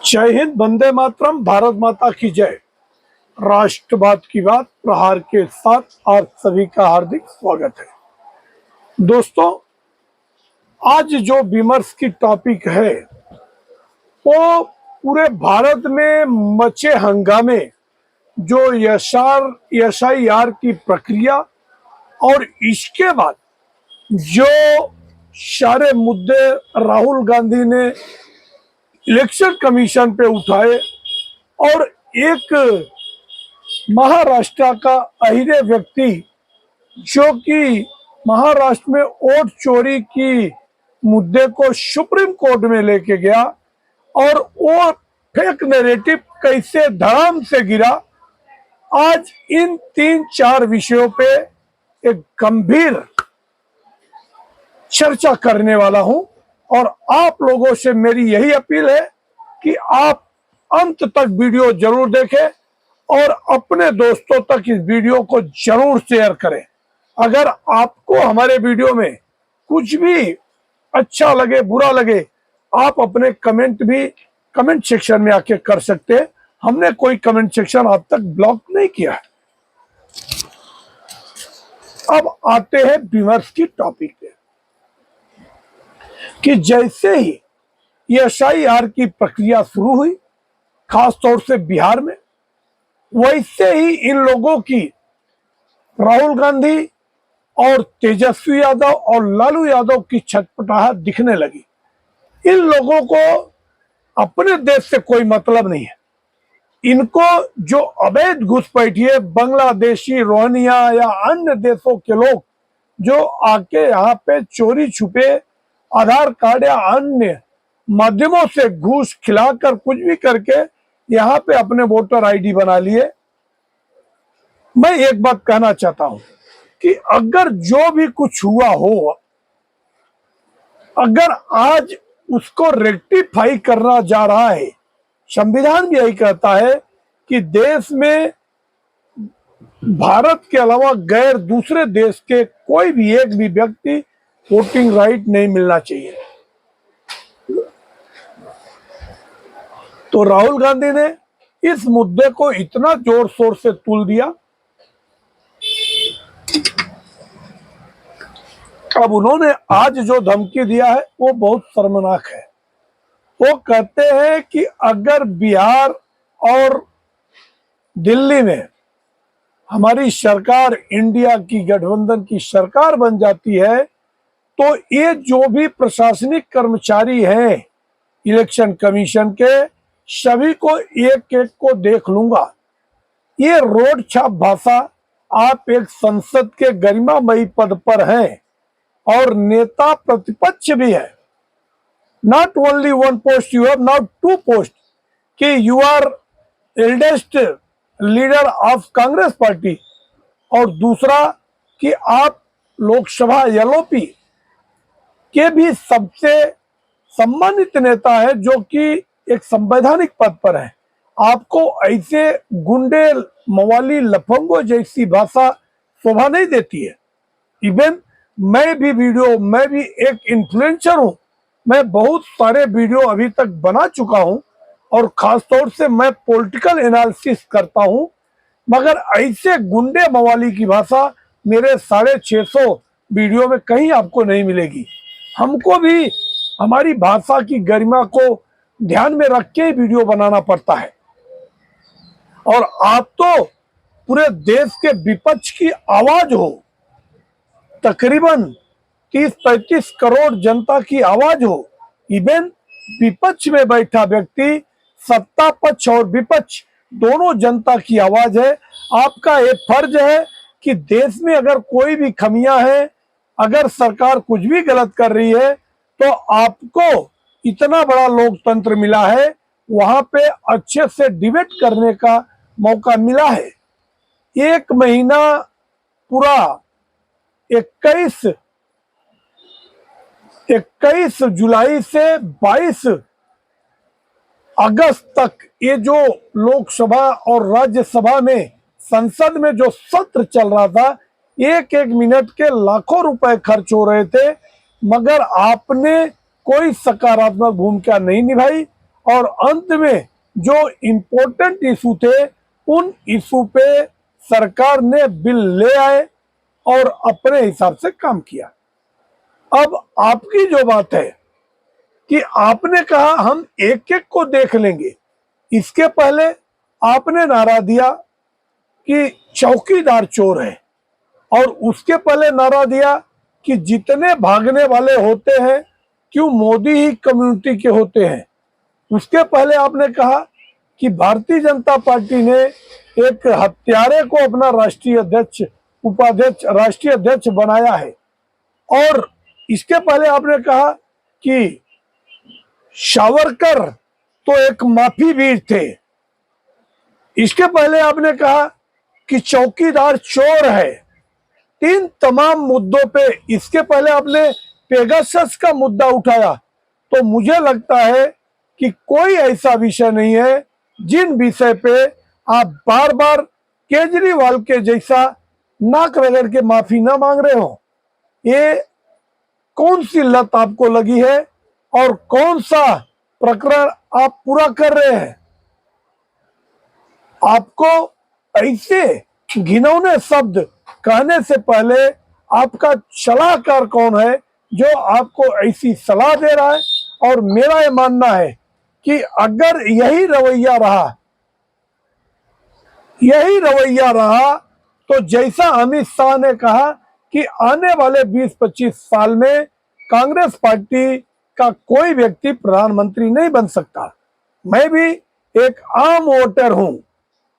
जय हिंद, वंदे मातरम, भारत माता की जय। राष्ट्रवाद की बात प्रहार के साथ आप सभी का हार्दिक स्वागत है। दोस्तों, आज जो विमर्श की टॉपिक है वो पूरे भारत में मचे हंगामे, जो एसआईआर की प्रक्रिया और इसके बाद जो सारे मुद्दे राहुल गांधी ने इलेक्शन कमीशन पे उठाए और एक महाराष्ट्र का अहिरे व्यक्ति जो कि महाराष्ट्र में वोट चोरी की मुद्दे को सुप्रीम कोर्ट में लेके गया और वो फेक नैरेटिव कैसे धड़ाम से गिरा। आज इन 3-4 विषयों पे एक गंभीर चर्चा करने वाला हूं और आप लोगों से मेरी यही अपील है कि आप अंत तक वीडियो जरूर देखें और अपने दोस्तों तक इस वीडियो को जरूर शेयर करें। अगर आपको हमारे वीडियो में कुछ भी अच्छा लगे, बुरा लगे, आप अपने कमेंट सेक्शन में आके कर सकते हैं। हमने कोई कमेंट सेक्शन आज तक ब्लॉक नहीं किया है। अब आते हैं विमर्श की टॉपिक पे कि जैसे ही एसआईआर की प्रक्रिया शुरू हुई, खासतौर से बिहार में, वैसे ही इन लोगों की राहुल गांधी और तेजस्वी यादव और लालू यादव की छटपटाहट दिखने लगी। इन लोगों को अपने देश से कोई मतलब नहीं है। इनको जो अवैध घुसपैठिए बांग्लादेशी, रोहिंग्या या अन्य देशों के लोग जो आके यहाँ पे चोरी छुपे आधार कार्ड या अन्य माध्यमों से घूस खिलाकर कुछ भी करके यहाँ पे अपने वोटर आईडी बना लिए। मैं एक बात कहना चाहता हूं कि अगर जो भी कुछ हुआ हो, अगर आज उसको रेक्टिफाई करना जा रहा है, संविधान भी यही कहता है कि देश में भारत के अलावा गैर दूसरे देश के कोई भी एक भी व्यक्ति वोटिंग राइट नहीं मिलना चाहिए। तो राहुल गांधी ने इस मुद्दे को इतना जोर शोर से तुल दिया। अब उन्होंने आज जो धमकी दिया है वो बहुत शर्मनाक है। वो कहते हैं कि अगर बिहार और दिल्ली में हमारी सरकार, इंडिया की गठबंधन की सरकार बन जाती है, तो ये जो भी प्रशासनिक कर्मचारी हैं इलेक्शन कमीशन के, सभी को एक एक को देख लूंगा। ये रोड छाप भाषा। आप एक संसद के गरिमामयी पद पर हैं और नेता प्रतिपक्ष भी है। Not only one post, you have now 2 post कि you are eldest leader of Congress party और दूसरा कि आप लोकसभा एलओपी के भी सबसे सम्मानित नेता है, जो कि एक संवैधानिक पद पर है। आपको ऐसे गुंडे, मवाली, लफंगों जैसी भाषा शोभा नहीं देती है। इवन मैं भी एक इन्फ्लुएंसर हूं। मैं बहुत सारे वीडियो अभी तक बना चुका हूं और खासतौर से मैं पॉलिटिकल एनालिसिस करता हूं, मगर ऐसे गुंडे मवाली की भाषा मेरे 650 वीडियो में कहीं आपको नहीं मिलेगी। हमको भी हमारी भाषा की गरिमा को ध्यान में रख के वीडियो बनाना पड़ता है। और आप तो पूरे देश के विपक्ष की आवाज हो, तकरीबन 30-35 करोड़ जनता की आवाज हो। इवन विपक्ष में बैठा व्यक्ति सत्ता पक्ष और विपक्ष दोनों जनता की आवाज है। आपका ये फर्ज है कि देश में अगर कोई भी खमियां हैं, अगर सरकार कुछ भी गलत कर रही है, तो आपको इतना बड़ा लोकतंत्र मिला है, वहां पे अच्छे से डिबेट करने का मौका मिला है। 1 महीना पूरा 21 जुलाई से 22 अगस्त तक ये जो लोकसभा और राज्यसभा में, संसद में जो सत्र चल रहा था, 1-1 मिनट के लाखों रुपए खर्च हो रहे थे, मगर आपने कोई सकारात्मक भूमिका नहीं निभाई और अंत में जो इम्पोर्टेंट इशू थे उन इशू पे सरकार ने बिल ले आए और अपने हिसाब से काम किया। अब आपकी जो बात है कि आपने कहा हम एक एक को देख लेंगे, इसके पहले आपने नारा दिया कि चौकीदार चोर है, और उसके पहले नारा दिया कि जितने भागने वाले होते हैं क्यों मोदी ही कम्युनिटी के होते हैं। उसके पहले आपने कहा कि भारतीय जनता पार्टी ने एक हत्यारे को अपना राष्ट्रीय अध्यक्ष, उपाध्यक्ष, राष्ट्रीय अध्यक्ष बनाया है। और इसके पहले आपने कहा कि सावरकर तो एक माफी वीर थे। इसके पहले आपने कहा कि चौकीदार चोर है। तीन तमाम मुद्दों पे इसके पहले आपने पेगासस का मुद्दा उठाया। तो मुझे लगता है कि कोई ऐसा विषय नहीं है जिन विषय पे आप बार बार केजरीवाल के जैसा नाक रगड़ के माफी ना मांग रहे हो। ये कौन सी लत आपको लगी है और कौन सा प्रकरण आप पूरा कर रहे हैं? आपको ऐसे घिनौने शब्द कहने से पहले आपका सलाहकार कौन है जो आपको ऐसी सलाह दे रहा है? और मेरा ये मानना है कि अगर यही रवैया रहा तो जैसा अमित शाह ने कहा कि आने वाले 20-25 साल में कांग्रेस पार्टी का कोई व्यक्ति प्रधानमंत्री नहीं बन सकता। मैं भी एक आम वोटर हूं,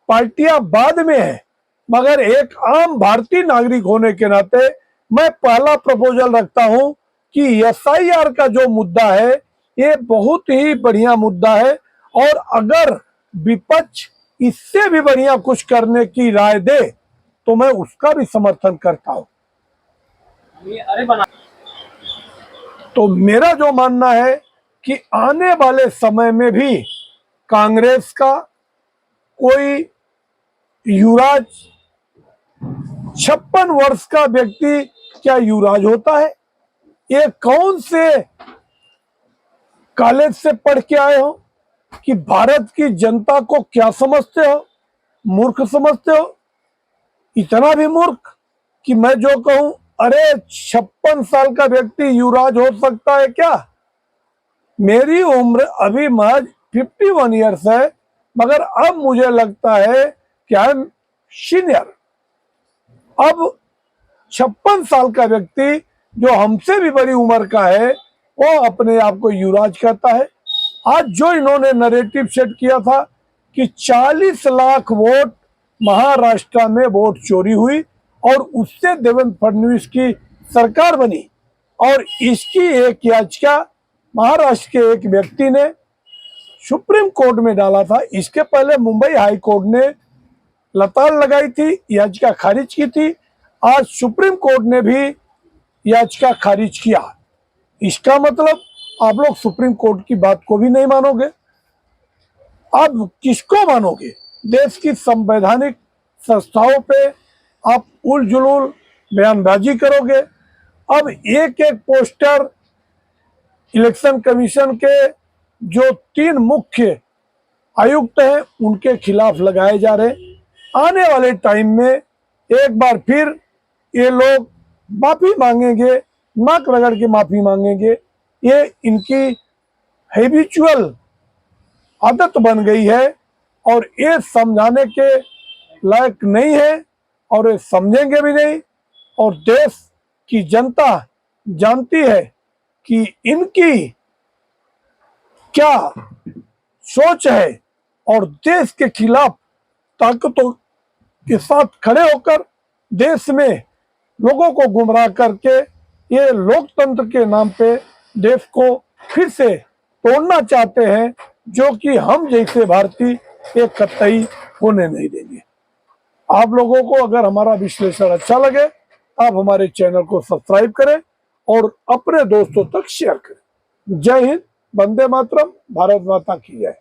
पार्टियां बाद में है, मगर एक आम भारतीय नागरिक होने के नाते मैं पहला प्रपोजल रखता हूं कि एसआईआर का जो मुद्दा है ये बहुत ही बढ़िया मुद्दा है, और अगर विपक्ष इससे भी बढ़िया कुछ करने की राय दे तो मैं उसका भी समर्थन करता हूं। तो मेरा जो मानना है कि आने वाले समय में भी कांग्रेस का कोई युवराज, 56 वर्ष का व्यक्ति क्या युवराज होता है? ये कौन से कॉलेज से पढ़ के आए हो कि भारत की जनता को क्या समझते हो? मूर्ख समझते हो? इतना भी मूर्ख कि मैं जो कहूं, अरे 56 साल का व्यक्ति युवराज हो सकता है क्या? मेरी उम्र अभी महज 51 ईयर्स है, मगर अब मुझे लगता है कि आई एम सीनियर। अब 56 साल का व्यक्ति जो हमसे भी बड़ी उम्र का है वो अपने आप को युवराज कहता है। आज जो इन्होंने नैरेटिव सेट किया था कि 40 लाख वोट महाराष्ट्र में वोट चोरी हुई और उससे देवेंद्र फडणवीस की सरकार बनी, और इसकी एक याचिका महाराष्ट्र के एक व्यक्ति ने सुप्रीम कोर्ट में डाला था। इसके पहले मुंबई हाई कोर्ट ने लताड़ लगाई थी, याचिका खारिज की थी। आज सुप्रीम कोर्ट ने भी याचिका खारिज किया। इसका मतलब आप लोग सुप्रीम कोर्ट की बात को भी नहीं मानोगे। अब किसको मानोगे? देश की संवैधानिक संस्थाओं पे आप उलझुल बयानबाजी करोगे। अब एक एक पोस्टर इलेक्शन कमीशन के जो 3 मुख्य आयुक्त हैं उनके खिलाफ लगाए जा रहे। आने वाले टाइम में एक बार फिर ये लोग माफी मांगेंगे, नाक रगड़ के माफी मांगेंगे। ये इनकी हैबिचुअल आदत बन गई है और ये समझाने के लायक नहीं है और ये समझेंगे भी नहीं। और देश की जनता जानती है कि इनकी क्या सोच है, और देश के खिलाफ ताकतों के साथ खड़े होकर देश में लोगों को गुमराह करके ये लोकतंत्र के नाम पे देश को फिर से तोड़ना चाहते हैं, जो कि हम जैसे भारतीय एक कतई होने नहीं देंगे। आप लोगों को अगर हमारा विश्लेषण अच्छा लगे आप हमारे चैनल को सब्सक्राइब करें और अपने दोस्तों तक शेयर करें। जय हिंद, वंदे मातरम, भारत माता की जय।